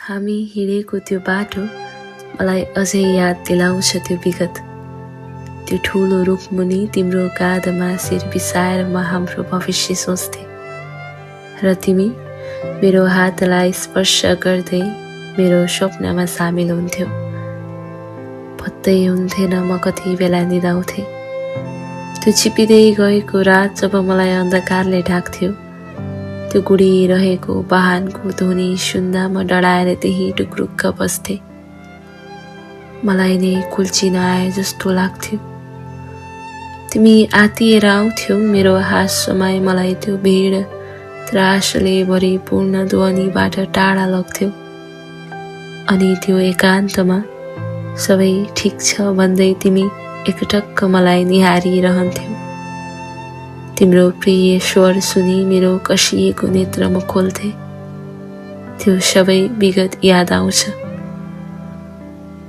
हामी हिँडेको त्यो बाटो मलाई अझै याद दिलाउँछ त्यो विगत। त्यो ठुलो रुखमुनि तिम्रो काँधमा शिर बिसाएर म हाम्रो भविष्य सोच्थे र तिमी मेरो हातलाई स्पर्श गर्दै मेरो स्वप्नमा सामेल हुन्थ्यौ। पत्तै हुन्थेन म कति बेला निदाउँथे। त्यो छिपिँदै गएको रात जब मलाई अन्धकारले ढाक्थ्यो, त्यो गुडिरहेको वाहनको ध्वनि सुन्दा म डराएर त्यही टुक्रुक्क बस्थे। मलाई नै कुल्चिन आए जस्तो लाग्थ्यो। तिमी आतिएर आउँथ्यौ मेरो हाँसोमा, मलाई त्यो भिड त्रासले भरिपूर्ण ध्वनिबाट टाढा लग्थ्यो। अनि त्यो एकान्तमा सबै ठिक छ भन्दै तिमी एकटक्क मलाई निहारिरहन्थ्यौ। तिम्रो प्रिय स्वर सुनि मेरो कसिएको नेत्र म खोल्थे। त्यो सबै विगत याद आउँछ।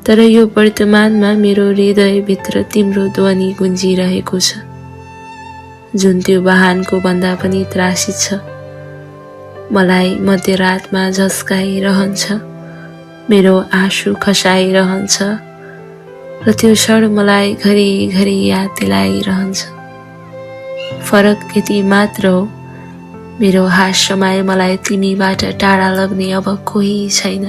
तर यो वर्तमानमा मेरो हृदयभित्र तिम्रो ध्वनि गुन्जिरहेको छ, जुन त्यो वाहनको भन्दा पनि त्रासी छ। मलाई मध्यरातमा झस्काइरहन्छ, मेरो आँसु खसाइरहन्छ र त्यो क्षण मलाई घरिघरि याद दिलाइरहन्छ। फरक यति मात्र हो, मेरो हाँसोमा मलाई तिमीबाट टाढा लग्ने अब कोही छैन।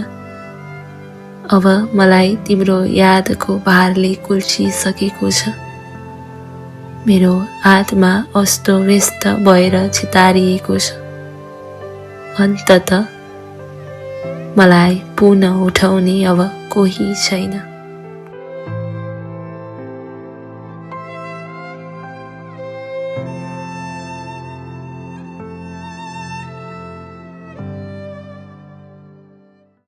अब मलाई तिम्रो यादको भारले कुल्चिसकेको छ। मेरो आत्मा अस्त-व्यस्त भएर चितारिएको छ। अन्ततः मलाई पुनः उठाउने अब कोही छैन।